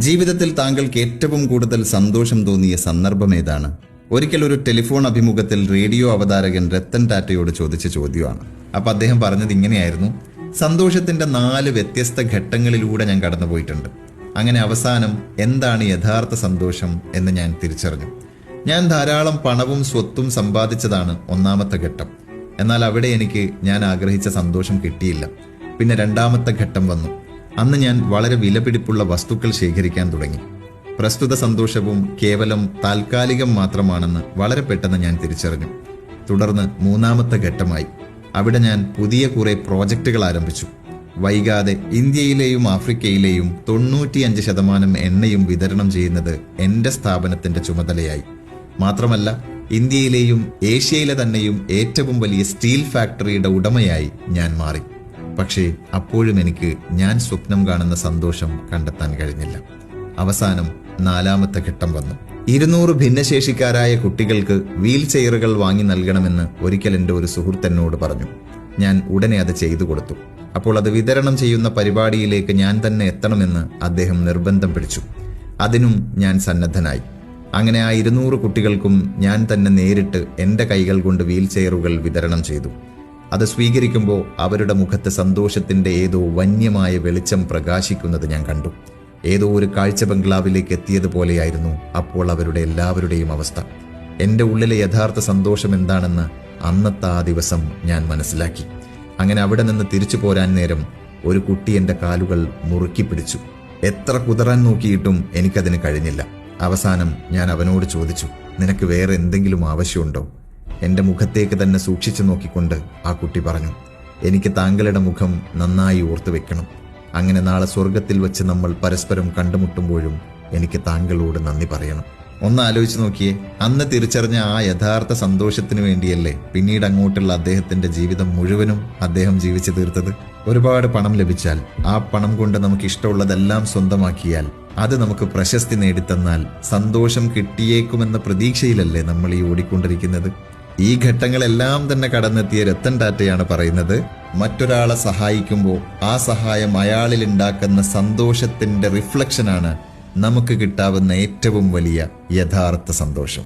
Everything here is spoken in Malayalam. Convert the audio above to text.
ജീവിതത്തിൽ താങ്കൾക്ക് ഏറ്റവും കൂടുതൽ സന്തോഷം തോന്നിയ സന്ദർഭം ഏതാണ്? ഒരിക്കൽ ഒരു ടെലിഫോൺ അഭിമുഖത്തിൽ റേഡിയോ അവതാരകൻ രത്തൻ ടാറ്റയോട് ചോദിച്ച ചോദ്യമാണ്. അപ്പോൾ അദ്ദേഹം പറഞ്ഞത് ഇങ്ങനെയായിരുന്നു: സന്തോഷത്തിന്റെ 4 വ്യത്യസ്ത ഘട്ടങ്ങളിലൂടെ ഞാൻ കടന്നുപോയിട്ടുണ്ട്. അങ്ങനെ അവസാനം എന്താണ് യഥാർത്ഥ സന്തോഷം എന്ന് ഞാൻ തിരിച്ചറിഞ്ഞു. ഞാൻ ധാരാളം പണവും സ്വത്തും സമ്പാദിച്ചതാണ് ഒന്നാമത്തെ ഘട്ടം. എന്നാൽ അവിടെ എനിക്ക് ഞാൻ ആഗ്രഹിച്ച സന്തോഷം കിട്ടിയില്ല. പിന്നെ രണ്ടാമത്തെ ഘട്ടം വന്നു. അന്ന് ഞാൻ വളരെ വിലപിടിപ്പുള്ള വസ്തുക്കൾ ശേഖരിക്കാൻ തുടങ്ങി. പ്രസ്തുത സന്തോഷവും കേവലം താൽക്കാലികം മാത്രമാണെന്ന് വളരെ പെട്ടെന്ന് ഞാൻ തിരിച്ചറിഞ്ഞു. തുടർന്ന് മൂന്നാമത്തെ ഘട്ടമായി. അവിടെ ഞാൻ പുതിയ കുറെ പ്രോജക്റ്റുകൾ ആരംഭിച്ചു. വൈകാതെ ഇന്ത്യയിലെയും ആഫ്രിക്കയിലെയും 95% എണ്ണയും വിതരണം ചെയ്യുന്നത് എൻ്റെ സ്ഥാപനത്തിന്റെ ചുമതലയായി. മാത്രമല്ല, ഇന്ത്യയിലെയും ഏഷ്യയിലെ തന്നെയും ഏറ്റവും വലിയ സ്റ്റീൽ ഫാക്ടറിയുടെ ഉടമയായി ഞാൻ മാറി. പക്ഷേ അപ്പോഴും എനിക്ക് ഞാൻ സ്വപ്നം കാണുന്ന സന്തോഷം കണ്ടെത്താൻ കഴിഞ്ഞില്ല. അവസാനം 4ാമത്തെ ഘട്ടം വന്നു. 200 ഭിന്നശേഷിക്കാരായ കുട്ടികൾക്ക് വീൽ ചെയറുകൾ വാങ്ങി നൽകണമെന്ന് ഒരിക്കൽ എൻ്റെ ഒരു സുഹൃത്ത് എന്നോട് പറഞ്ഞു. ഞാൻ ഉടനെ അത് ചെയ്തു കൊടുത്തു. അപ്പോൾ അത് വിതരണം ചെയ്യുന്ന പരിപാടിയിലേക്ക് ഞാൻ തന്നെ എത്തണമെന്ന് അദ്ദേഹം നിർബന്ധം പിടിച്ചു. അതിനും ഞാൻ സന്നദ്ധനായി. അങ്ങനെ ആ 200 കുട്ടികൾക്കും ഞാൻ തന്നെ നേരിട്ട് എൻ്റെ കൈകൾ കൊണ്ട് വീൽ ചെയറുകൾ വിതരണം ചെയ്തു. അത് സ്വീകരിക്കുമ്പോൾ അവരുടെ മുഖത്ത് സന്തോഷത്തിന്റെ ഏതോ വന്യമായ വെളിച്ചം പ്രകാശിക്കുന്നത് ഞാൻ കണ്ടു. ഏതോ ഒരു കാഴ്ച ബംഗ്ലാവിലേക്ക് എത്തിയതുപോലെയായിരുന്നു അപ്പോൾ അവരുടെ എല്ലാവരുടെയും അവസ്ഥ. എൻ്റെ ഉള്ളിലെ യഥാർത്ഥ സന്തോഷം എന്താണെന്ന് അന്നത്തെ ആ ദിവസം ഞാൻ മനസ്സിലാക്കി. അങ്ങനെ അവിടെ നിന്ന് തിരിച്ചു പോരാൻ നേരം ഒരു കുട്ടി എൻ്റെ കാലുകൾ മുറുക്കി പിടിച്ചു. എത്ര കുതറാൻ നോക്കിയിട്ടും എനിക്കതിന് കഴിഞ്ഞില്ല. അവസാനം ഞാൻ അവനോട് ചോദിച്ചു, നിനക്ക് വേറെ എന്തെങ്കിലും ആവശ്യമുണ്ടോ? എൻ്റെ മുഖത്തേക്ക് തന്നെ സൂക്ഷിച്ചു നോക്കിക്കൊണ്ട് ആ കുട്ടി പറഞ്ഞു, എനിക്ക് താങ്കളുടെ മുഖം നന്നായി ഓർത്തു വെക്കണം. അങ്ങനെ നാളെ സ്വർഗത്തിൽ വെച്ച് നമ്മൾ പരസ്പരം കണ്ടുമുട്ടുമ്പോഴും എനിക്ക് താങ്കളോട് നന്ദി പറയണം. ഒന്ന് ആലോചിച്ച് നോക്കിയേ, അന്ന് തിരിച്ചറിഞ്ഞ ആ യഥാർത്ഥ സന്തോഷത്തിന് വേണ്ടിയല്ലേ പിന്നീട് അങ്ങോട്ടുള്ള അദ്ദേഹത്തിന്റെ ജീവിതം മുഴുവനും അദ്ദേഹം ജീവിച്ചു തീർത്തത്. ഒരുപാട് പണം ലഭിച്ചാൽ, ആ പണം കൊണ്ട് നമുക്ക് ഇഷ്ടമുള്ളതെല്ലാം സ്വന്തമാക്കിയാൽ, അത് നമുക്ക് പ്രശസ്തി നേടിത്തന്നാൽ സന്തോഷം കിട്ടിയേക്കുമെന്ന പ്രതീക്ഷയിലല്ലേ നമ്മൾ ഈ ഓടിക്കൊണ്ടിരിക്കുന്നത്? ഈ ഘട്ടങ്ങളെല്ലാം തന്നെ കടന്നെത്തിയ രത്തൻ ടാറ്റയാണ് പറയുന്നത്, മറ്റൊരാളെ സഹായിക്കുമ്പോൾ ആ സഹായം അയാളിൽ ഉണ്ടാക്കുന്ന സന്തോഷത്തിന്റെ റിഫ്ലക്ഷനാണ് നമുക്ക് കിട്ടാവുന്ന ഏറ്റവും വലിയ യഥാർത്ഥ സന്തോഷം.